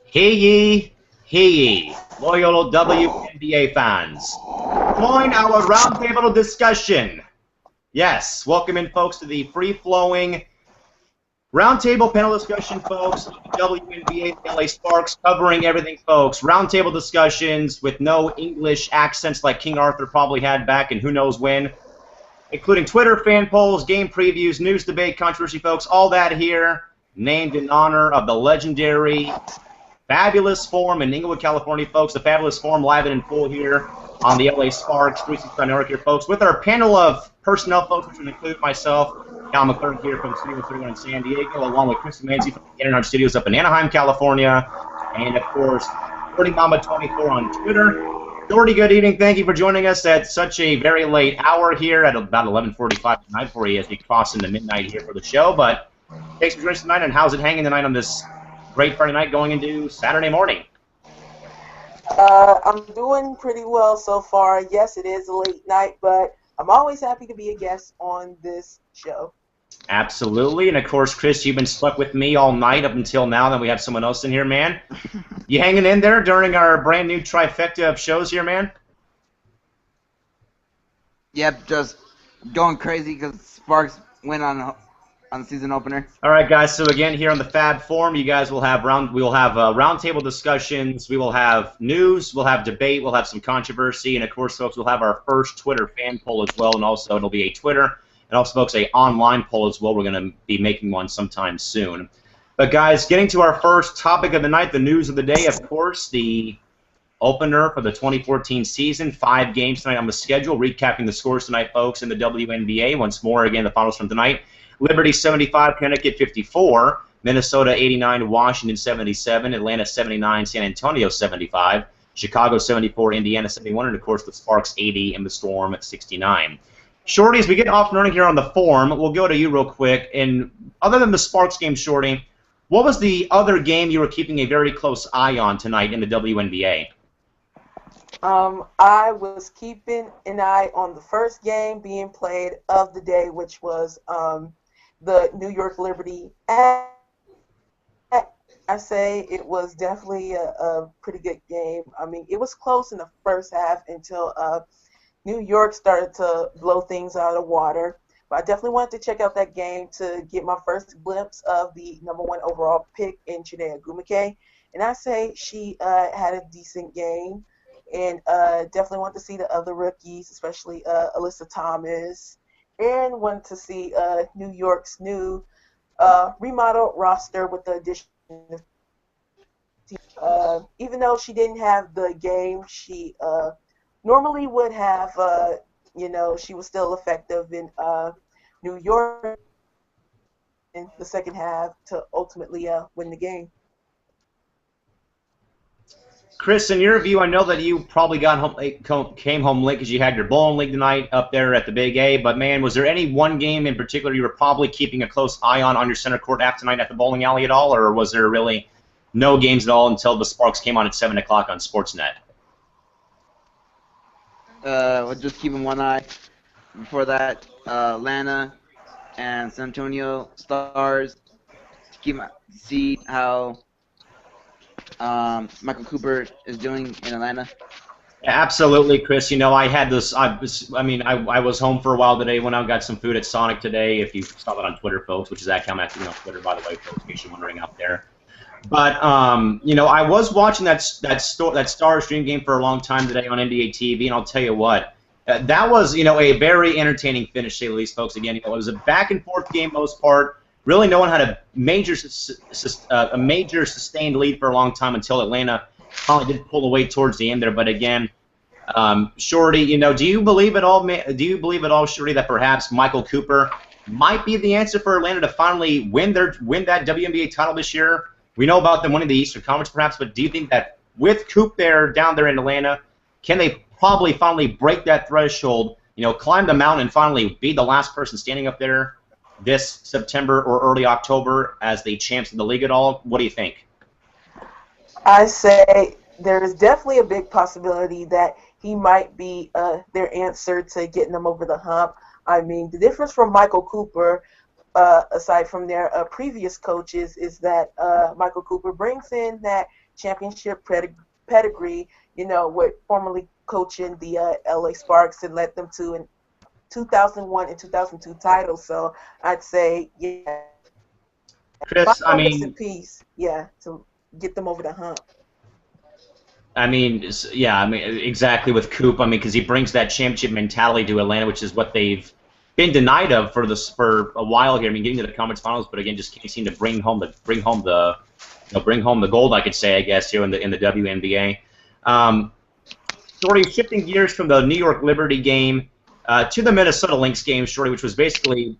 Hear ye, loyal WNBA fans. Join our roundtable discussion. Yes, welcome in, folks, to the free-flowing roundtable panel discussion, folks, of the WNBA LA Sparks, covering everything, folks. Roundtable discussions with no English accents like King Arthur probably had back in who knows when, including Twitter, fan polls, game previews, news, debate, controversy, folks, all that here, named in honor of the legendary Fabulous Forum in Inglewood, California, folks. The Fabulous Forum live and in full here on the LA Sparks 365 Network here, folks, with our panel of personnel, folks, which would include myself, Cal McClure here from Studio 31 in San Diego, along with Chris Manzi from the Internet Studios up in Anaheim, California, and, of course, Jordy Mama 24 on Twitter. Jordy, good evening. Thank you for joining us at such a very late hour here at about 11:45 tonight for you as we cross into midnight here for the show. But thanks for joining us tonight, and how's it hanging tonight on this great Friday night going into Saturday morning? I'm doing pretty well so far. Yes, it is a late night, but I'm always happy to be a guest on this show. Absolutely. And, of course, Chris, you've been stuck with me all night up until now. Then we have someone else in here, man. You hanging in there during our brand new trifecta of shows here, man? Yep, just going crazy because Sparks went on the season opener. All right, guys. So again, here on the Fab Forum, you guys will have roundtable discussions. We will have news. We'll have debate. We'll have some controversy, and of course, folks, we'll have our first Twitter fan poll as well, and also it'll be a Twitter and also, folks, a online poll as well. We're going to be making one sometime soon. But guys, getting to our first topic of the night, the news of the day, of course, the opener for the 2014 season. 5 games tonight on the schedule. Recapping the scores tonight, folks, in the WNBA. Once more, again, the finals from tonight. Liberty 75, Connecticut 54, Minnesota 89, Washington 77, Atlanta 79, San Antonio 75, Chicago 74, Indiana 71, and of course the Sparks 80 and the Storm 69. Shorty, as we get off and running here on the forum, we'll go to you real quick. And other than the Sparks game, Shorty, what was the other game you were keeping a very close eye on tonight in the WNBA? I was keeping an eye on the first game being played of the day, which was the New York Liberty. I say it was definitely a pretty good game. I mean, it was close in the first half until New York started to blow things out of the water. But I definitely wanted to check out that game to get my first glimpse of the #1 overall pick in Chiney Ogwumike. And I say she had a decent game. And definitely want to see the other rookies, especially Alyssa Thomas. And want to see New York's new remodeled roster with the addition of even though she didn't have the game she normally would have, she was still effective in New York in the second half to ultimately win the game. Chris, in your view, I know that you probably came home late because you had your bowling league tonight up there at the Big A, but, man, was there any one game in particular you were probably keeping a close eye on your center court app tonight at the bowling alley at all, or was there really no games at all until the Sparks came on at 7 o'clock on Sportsnet? Just keeping one eye. Before that, Atlanta and San Antonio Stars. To see how Michael Cooper is doing in Atlanta. Absolutely, Chris. You know, I had this. I was home for a while today. Went out and got some food at Sonic today. If you saw that on Twitter, folks, which is at CalMac on Twitter, by the way, folks, in case you're wondering out there. But I was watching that Stars Dream game for a long time today on NBA TV, and I'll tell you what, that was a very entertaining finish, to say the least, folks. Again, it was a back and forth game most part. Really, no one had a major sustained lead for a long time until Atlanta finally did pull away towards the end there. But again, Shorty, do you believe at all, Shorty, that perhaps Michael Cooper might be the answer for Atlanta to finally win that WNBA title this year? We know about them winning the Eastern Conference, perhaps, but do you think that with Coop down there in Atlanta, can they probably finally break that threshold, climb the mountain and finally be the last person standing up there this September or early October as the champs of the league at all? What do you think? I say there is definitely a big possibility that he might be their answer to getting them over the hump. I mean, the difference from Michael Cooper aside from their previous coaches, is that Michael Cooper brings in that championship pedigree, with formerly coaching the LA Sparks and led them to an 2001 and 2002 titles. So I'd say, yeah, Chris, I rest in mean, peace, yeah, to get them over the hump. yeah, exactly with Coop. Because he brings that championship mentality to Atlanta, which is what they've been denied of for a while here. Getting to the conference finals, but again, just can't seem to bring home the gold. I could say, I guess, here in the WNBA. Shorty, shifting gears from the New York Liberty game to the Minnesota Lynx game, Shorty, which was basically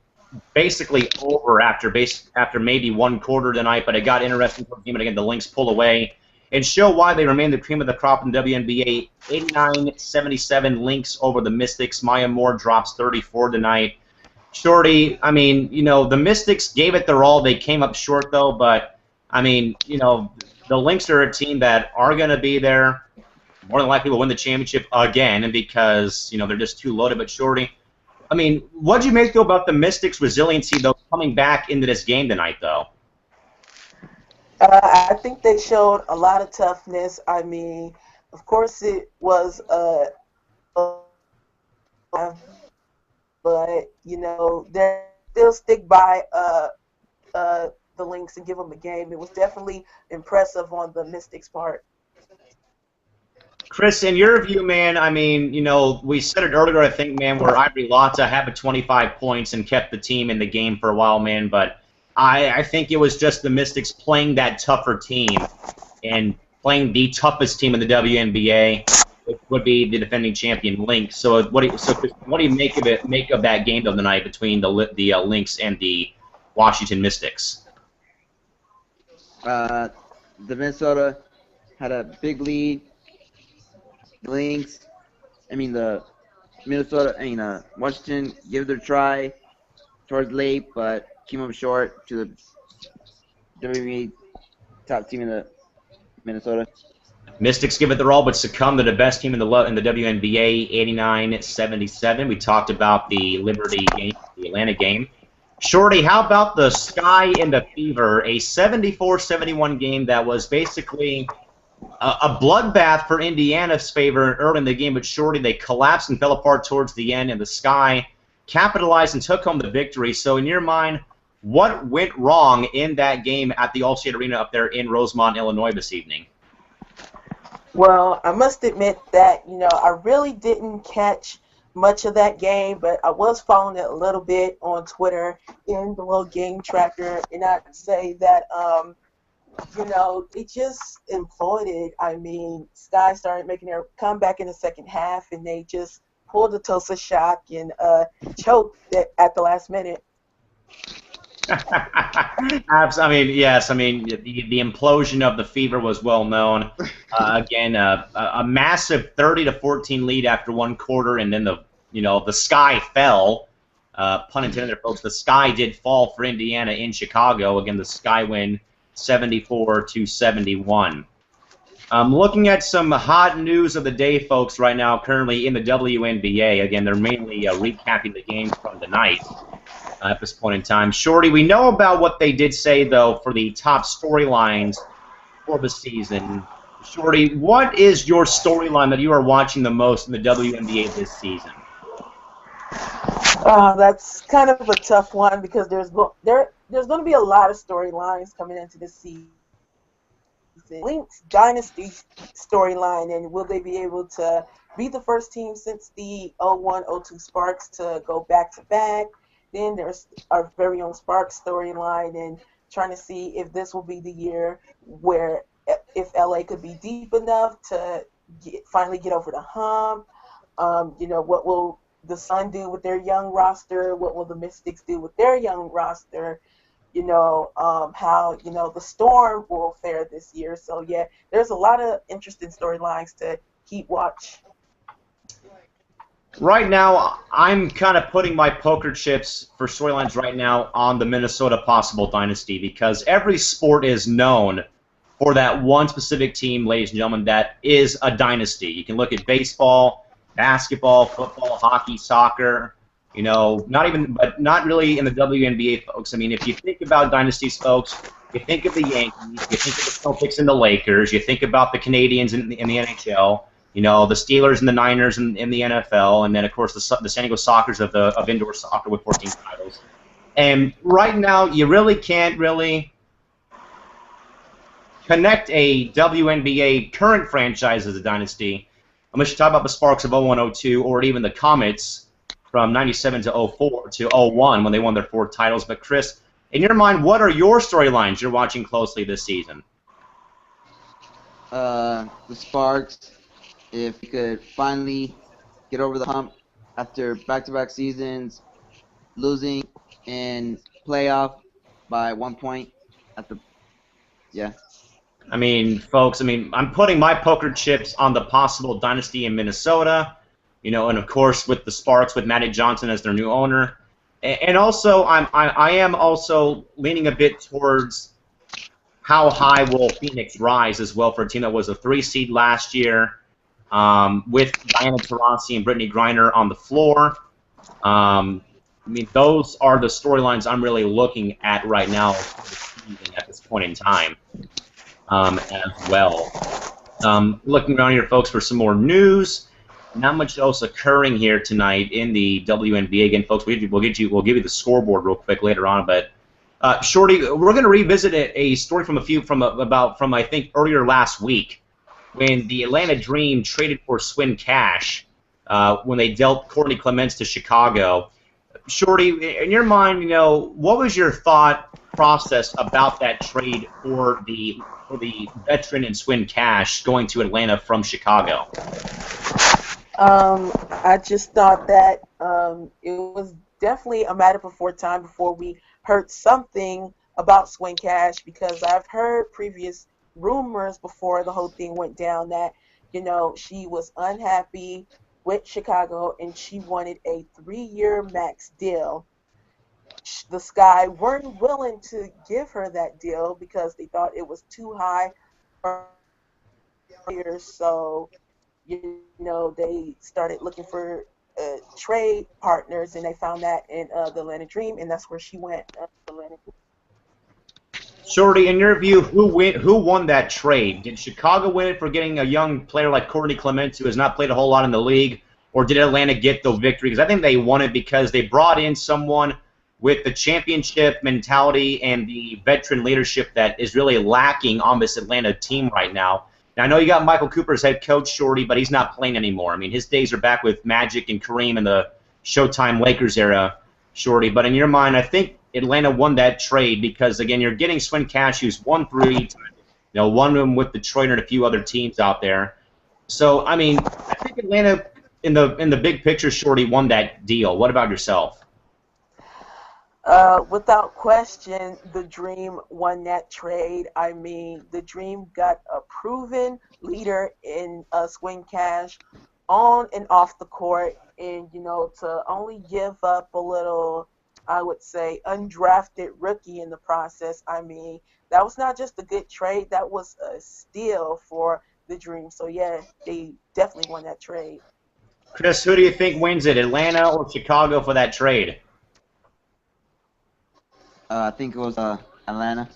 over after maybe one quarter tonight, but it got interesting towards the game, and again, the Lynx pull away and show why they remain the cream of the crop in the WNBA. 89-77 Lynx over the Mystics. Maya Moore drops 34 tonight. Shorty, the Mystics gave it their all. They came up short, though, but, the Lynx are a team that are going to be there. More than likely will win the championship again because, they're just too loaded. But, Shorty, what do you make, though, about the Mystics' resiliency, though, coming back into this game tonight, though? I think they showed a lot of toughness. Of course, it was but they still stick by the Lynx and give them a game. It was definitely impressive on the Mystics' part. Chris, in your view, man, we said it earlier, I think, man, where Ivory Lotta had 25 points and kept the team in the game for a while, man, but I think it was just the Mystics playing that tougher team and playing the toughest team in the WNBA, which would be the defending champion Lynx. So what do you make of that game of the night between the Lynx and the Washington Mystics? The Minnesota had a big lead. The Lynx, Washington gave it a try towards late, but came up short to the WNBA top team in the Minnesota. Mystics give it their all, but succumb to the best team in the WNBA, 89-77. We talked about the Liberty game, the Atlanta game. Shorty, how about the Sky and the Fever, a 74-71 game that was basically a bloodbath for Indiana's favor early in the game, but Shorty, they collapsed and fell apart towards the end, and the Sky capitalized and took home the victory. So in your mind, what went wrong in that game at the Allstate Arena up there in Rosemont, Illinois this evening? Well, I must admit that, I really didn't catch much of that game, but I was following it a little bit on Twitter in the little game tracker, and I'd say that, it just imploded. Sky started making their comeback in the second half, and they just pulled the Tulsa shock and choked at the last minute. Yes. The implosion of the Fever was well known. Again, a massive 30-14 lead after one quarter, and then the Sky fell. Pun intended there, folks. The Sky did fall for Indiana in Chicago. Again, the Sky win 74-71. Looking at some hot news of the day, folks, right now, currently in the WNBA. Again, they're mainly recapping the game from tonight at this point in time. Shorty, we know about what they did say, though, for the top storylines for the season. Shorty, what is your storyline that you are watching the most in the WNBA this season? That's kind of a tough one because there's going to be a lot of storylines coming into this season. Lynx Dynasty storyline, and will they be able to be the first team since the 01-02 Sparks to go back-to-back? Then there's our very own Sparks storyline, and trying to see if this will be the year where if LA could be deep enough to finally get over the hump. What will the Sun do with their young roster? What will the Mystics do with their young roster? How the Storm will fare this year. So yeah, there's a lot of interesting storylines to keep watch. Right now, I'm kind of putting my poker chips for storylines right now on the Minnesota possible dynasty because every sport is known for that one specific team, ladies and gentlemen, that is a dynasty. You can look at baseball, basketball, football, hockey, soccer, You know, not really in the WNBA, folks. I mean, if you think about dynasties, folks, you think of the Yankees, you think of the Celtics and the Lakers, you think about the Canadians in the NHL, you know, the Steelers and the Niners in the NFL, and then of course the San Diego Sockers of indoor soccer with 14 titles. And right now, you really can't really connect a WNBA current franchise as a dynasty unless you talk about the Sparks of 01-02 or even the Comets from 97 to 04 to 01 when they won their 4 titles. But Chris, in your mind, what are your storylines you're watching closely this season? The Sparks, if we could finally get over the hump after back-to-back seasons, losing in playoff by 1 point at the, yeah. I mean, folks, I'm putting my poker chips on the possible dynasty in Minnesota, you know, and of course with the Sparks with Magic Johnson as their new owner. And also, I am also leaning a bit towards how high will Phoenix rise as well for a team that was a 3 seed last year with Diana Taurasi and Brittany Griner on the floor. I mean, those are the storylines I'm really looking at right now at this point in time as well. Looking around here, folks, for some more news. Not much else occurring here tonight in the WNBA. Again, folks, we'll give you the scoreboard real quick later on. But Shorty, we're going to revisit a story from I think earlier last week when the Atlanta Dream traded for Swin Cash when they dealt Courtney Clements to Chicago. Shorty, in your mind, you know, what was your thought process about that trade for the veteran and Swin Cash going to Atlanta from Chicago? I just thought that it was definitely a matter before time before we heard something about Swin Cash, because I've heard previous rumors before the whole thing went down that, you know, she was unhappy with Chicago and she wanted a 3-year max deal. The Sky weren't willing to give her that deal because they thought it was too high for years. So, you know, they started looking for trade partners, and they found that in the Atlanta Dream, and that's where she went. Atlanta Dream. Shorty, in your view, who won that trade? Did Chicago win it for getting a young player like Courtney Clements, who has not played a whole lot in the league, or did Atlanta get the victory? Because I think they won it because they brought in someone with the championship mentality and the veteran leadership that is really lacking on this Atlanta team right now. Now, I know you got Michael Cooper as head coach, Shorty, but he's not playing anymore. I mean, his days are back with Magic and Kareem in the Showtime Lakers era, Shorty. But in your mind, I think Atlanta won that trade because, again, you're getting Swin Cash, who's won 3 times. You know, one of them with Detroit and a few other teams out there. So, I mean, I think Atlanta, in the big picture, Shorty, won that deal. What about yourself? Without question, the Dream won that trade. I mean, the Dream got a proven leader in Swin Cash on and off the court, and, you know, to only give up a little, I would say, undrafted rookie in the process. I mean, that was not just a good trade, that was a steal for the Dream. So, yeah, they definitely won that trade. Chris, who do you think wins it, Atlanta or Chicago for that trade? I think it was Atlanta.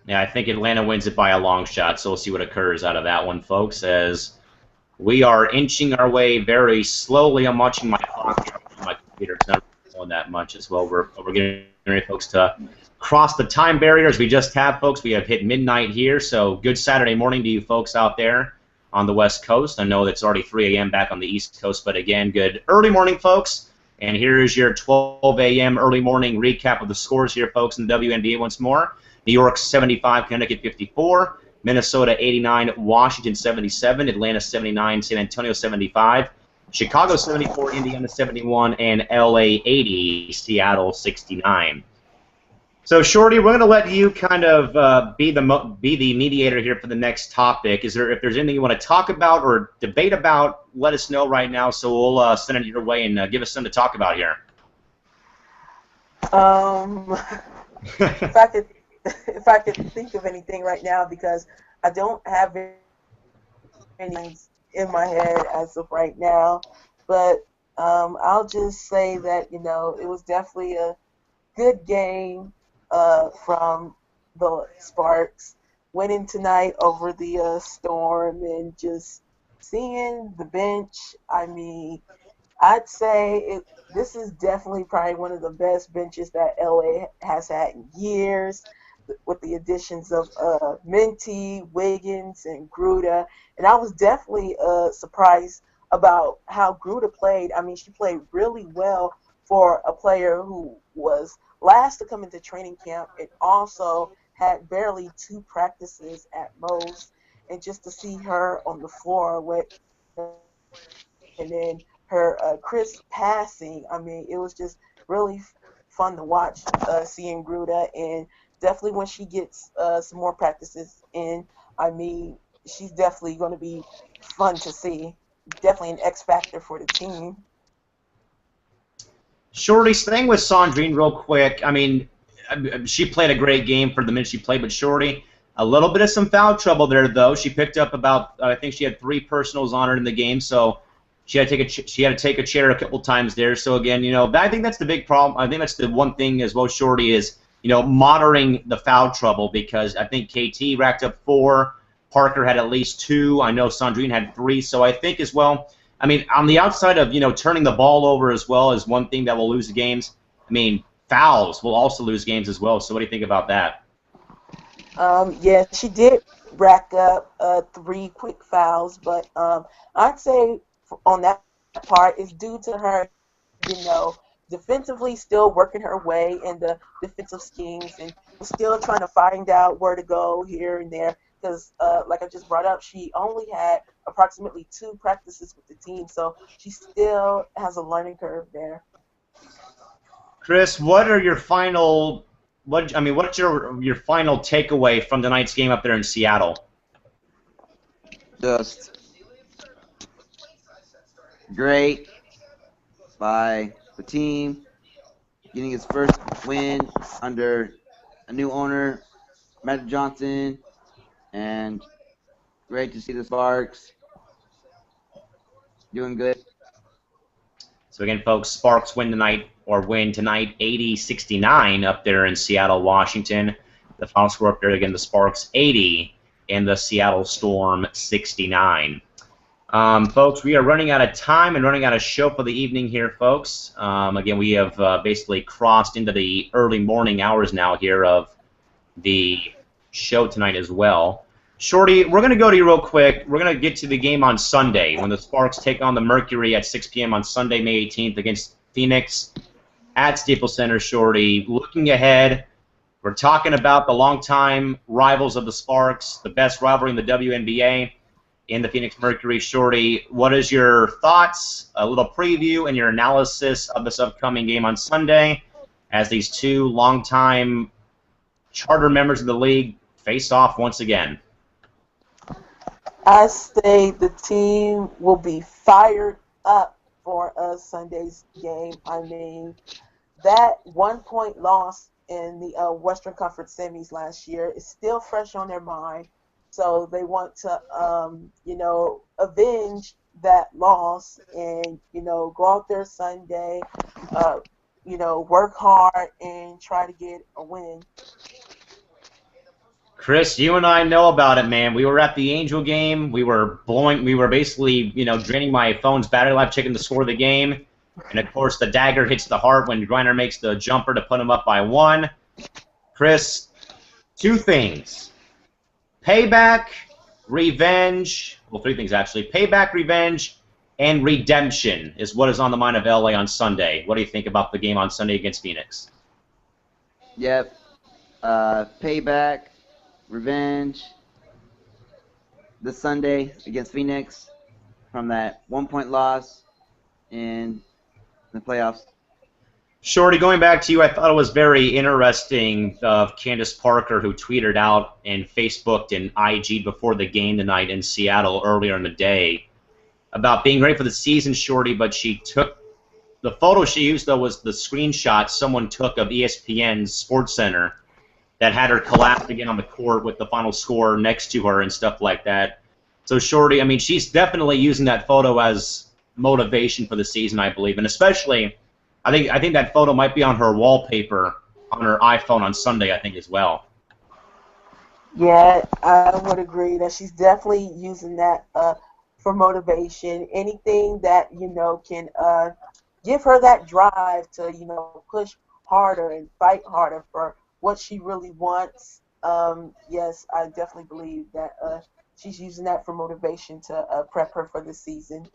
Yeah, I think Atlanta wins it by a long shot, so we'll see what occurs out of that one, folks, as we are inching our way very slowly. I'm watching my clock here on my computer. It's not going that much as well. We're getting ready, folks, to cross the time barriers we just have, folks. We have hit midnight here, so good Saturday morning to you folks out there on the West Coast. I know it's already 3 a.m. back on the East Coast, but again, good early morning, folks. And here is your 12 a.m. early morning recap of the scores here, folks, in the WNBA once more. New York 75, Connecticut 54, Minnesota 89, Washington 77, Atlanta 79, San Antonio 75, Chicago 74, Indiana 71, and LA 80, Seattle 69. So, Shorty, we're going to let you kind of be the mediator here for the next topic. If there's anything you want to talk about or debate about, let us know right now, so we'll send it your way and give us something to talk about here. If I could think of anything right now, because I don't have any in my head as of right now, but I'll just say that, you know, it was definitely a good game from the Sparks. Winning tonight over the Storm and just seeing the bench. I mean, I'd say this is definitely probably one of the best benches that LA has had in years, with the additions of Minty, Wiggins, and Gruda. And I was definitely surprised about how Gruda played. I mean, she played really well for a player who was last to come into training camp and also had barely 2 practices at most. And just to see her on the floor with and then her crisp passing. I mean, it was just really fun to watch seeing Gruda, and definitely when she gets some more practices in, I mean, she's definitely going to be fun to see. Definitely an X factor for the team. Shorty, staying with Sandrine real quick. I mean, she played a great game for the minute she played, but Shorty, a little bit of some foul trouble there, though. She picked up about, I think she had 3 personals on her in the game, so she had to take a chair a couple times there. So again, you know, I think that's the big problem. I think that's the one thing as well, Shorty, is, you know, monitoring the foul trouble, because I think KT racked up 4, Parker had at least 2, I know Sandrine had 3, so I think as well. I mean, on the outside of, you know, turning the ball over as well is one thing that will lose games. I mean, fouls will also lose games as well. So what do you think about that? Yeah, she did rack up 3 quick fouls, but I'd say on that part is due to her, you know, defensively still working her way in the defensive schemes and still trying to find out where to go here and there. Because, like I just brought up, she only had approximately 2 practices with the team, so she still has a learning curve there. Chris, what are your final? What's your final takeaway from tonight's game up there in Seattle? Just great by the team, getting his first win under a new owner, Magic Johnson, and great to see the Sparks doing good. So again, folks, Sparks win tonight 80-69 up there in Seattle, Washington. The final score up there, again, the Sparks 80 and the Seattle Storm 69. Folks, we are running out of time and running out of show for the evening here, folks. Again, we have basically crossed into the early morning hours now here of the show tonight as well. Shorty, we're going to go to you real quick. We're going to get to the game on Sunday when the Sparks take on the Mercury at 6 p.m. on Sunday, May 18th against Phoenix at Staples Center. Shorty, looking ahead, we're talking about the longtime rivals of the Sparks, the best rivalry in the WNBA, in the Phoenix Mercury. Shorty, what is your thoughts, a little preview, and your analysis of this upcoming game on Sunday as these 2 longtime charter members of the league face off once again? I say the team will be fired up for Sunday's game. I mean, that 1-point loss in the Western Conference semis last year is still fresh on their mind. So they want to, you know, avenge that loss and, you know, go out there Sunday, you know, work hard and try to get a win. Chris, you and I know about it, man. We were at the Angel game. We were basically, you know, draining my phone's battery life, checking the score of the game. And, of course, the dagger hits the heart when Griner makes the jumper to put him up by 1. Chris, 2 things. Payback, revenge. Well, 3 things, actually. Payback, revenge, and redemption is what is on the mind of LA on Sunday. What do you think about the game on Sunday against Phoenix? Yep. Payback, revenge, this Sunday against Phoenix from that 1-point loss in the playoffs. Shorty, going back to you, I thought it was very interesting of Candace Parker, who tweeted out and Facebooked and IG'd before the game tonight in Seattle earlier in the day about being ready for the season, Shorty, but she took the photo she used, though, was the screenshot someone took of ESPN's Sports Center that had her collapse again on the court with the final score next to her and stuff like that. So, Shorty, I mean, she's definitely using that photo as motivation for the season, I believe, and especially, I think that photo might be on her wallpaper on her iPhone on Sunday, I think, as well. Yeah, I would agree that she's definitely using that for motivation. Anything that can give her that drive to push harder and fight harder for what she really wants. Yes, I definitely believe that she's using that for motivation to prep her for the season.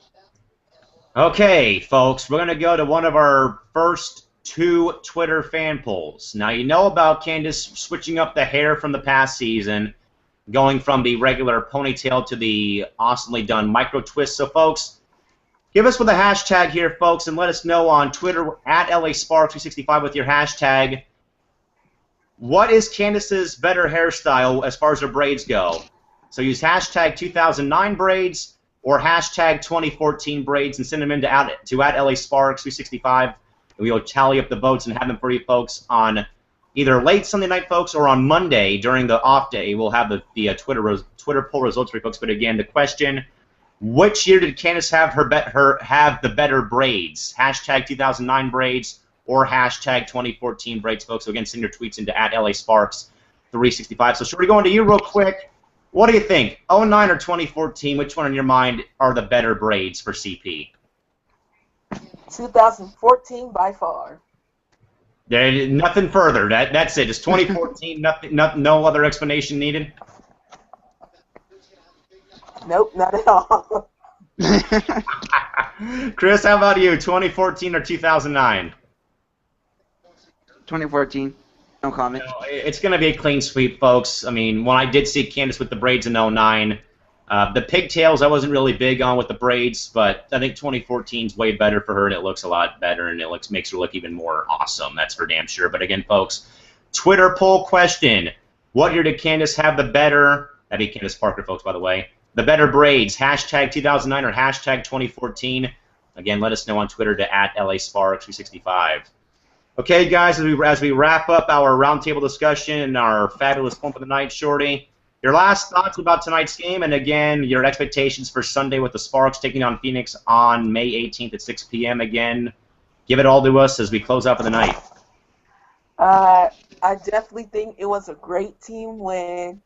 Okay, folks, we're going to go to one of our first 2 Twitter fan polls. Now, you know about Candace switching up the hair from the past season, going from the regular ponytail to the awesomely done micro twist. So, folks, give us with a hashtag here, folks, and let us know on Twitter at LASparks365 with your hashtag. What is Candace's better hairstyle as far as her braids go? So use hashtag 2009 braids or hashtag 2014 braids and send them in to at LASparks365. We will tally up the votes and have them for you folks on either late Sunday night, folks, or on Monday during the off day. We'll have the Twitter poll results for you folks. But again, the question: which year did Candace have have the better braids? Hashtag 2009 braids or hashtag 2014 braids, folks. So again, send your tweets into at LASparks365. So Shorty, going to you real quick. What do you think? 09 or 2014? Which one in your mind are the better braids for CP? 2014 by far. Nothing further. That's it. It's 2014. No other explanation needed. Nope, not at all. Chris, how about you? 2014 or 2009? 2014. No comment. It's going to be a clean sweep, folks. I mean, when I did see Candace with the braids in 09, the pigtails I wasn't really big on with the braids, but I think 2014 is way better for her, and it looks a lot better, and it makes her look even more awesome. That's for damn sure. But again, folks, Twitter poll question: what year did Candace have the better? That'd be Candace Parker, folks, by the way. The better braids. Hashtag 2009 or hashtag 2014. Again, let us know on Twitter to at LASparks365. Okay, guys, as we wrap up our roundtable discussion and our fabulous form for the night, Shorty, your last thoughts about tonight's game, and again, your expectations for Sunday with the Sparks taking on Phoenix on May 18th at 6 p.m. Again, give it all to us as we close out for the night. I definitely think it was a great team win.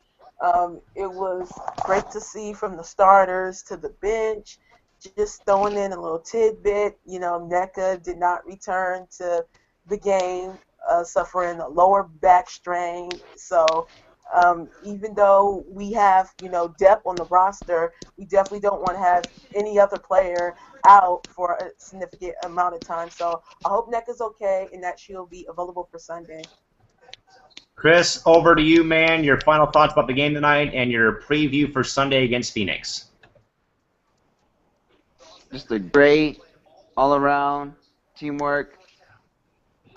It was great to see from the starters to the bench. Just throwing in a little tidbit, Nneka did not return to the game, suffering a lower back strain. So even though we have, depth on the roster, we definitely don't want to have any other player out for a significant amount of time. So I hope Nneka's okay and that she'll be available for Sunday. Chris, over to you, man. Your final thoughts about the game tonight and your preview for Sunday against Phoenix. Just a great all-around teamwork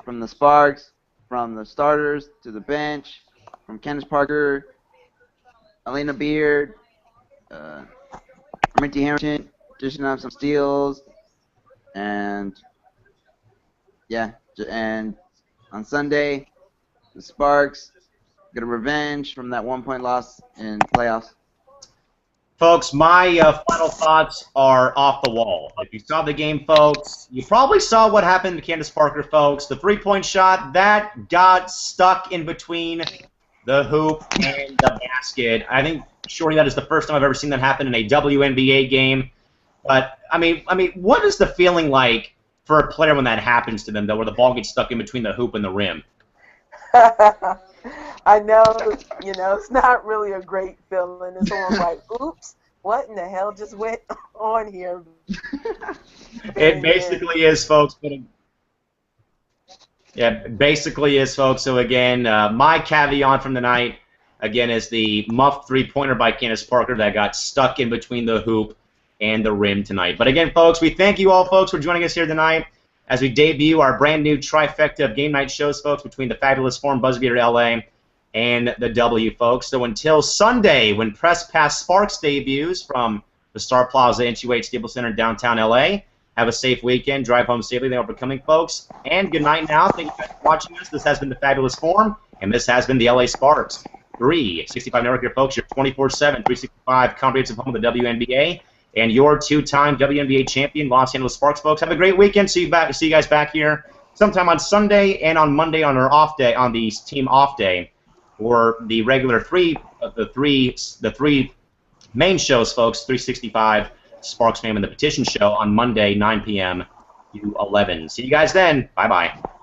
from the Sparks, from the starters to the bench, from Candace Parker, Elena Beard, Minty Harrington, dishing out some steals, and yeah, and on Sunday, the Sparks get a revenge from that 1-point loss in playoffs. Folks, my final thoughts are off the wall. If you saw the game, folks, you probably saw what happened to Candace Parker, folks. The three-point shot, that got stuck in between the hoop and the basket. I think, Shorty, that is the first time I've ever seen that happen in a WNBA game. But, I mean, what is the feeling like for a player when that happens to them, though, where the ball gets stuck in between the hoop and the rim? I know, it's not really a great feeling. It's almost like, oops, what in the hell just went on here? It basically is, folks. Yeah, basically is, folks. So, again, my caveat from the night, again, is the muffed three-pointer by Candace Parker that got stuck in between the hoop and the rim tonight. But, again, folks, we thank you all, folks, for joining us here tonight as we debut our brand-new trifecta of game night shows, folks, between the Fabulous Forum, Buzzbeater LA, and the W, folks. So until Sunday, when Press Pass Sparks debuts from the Star Plaza N28 Staples Center in downtown LA, have a safe weekend. Drive home safely. Thank you for coming, folks. And good night now. Thank you guys for watching us. This has been the Fabulous Forum, and this has been the LA Sparks 365 Network here, folks. Your 24/7, 365 comprehensive home of the WNBA and your two-time WNBA champion, Los Angeles Sparks, folks. Have a great weekend. See you guys back here sometime on Sunday and on Monday on our off day, on the team off day, or the regular the three main shows, folks. 365, Sparks Fam, and the Petition Show on Monday, 9 p.m. to 11. See you guys then. Bye bye.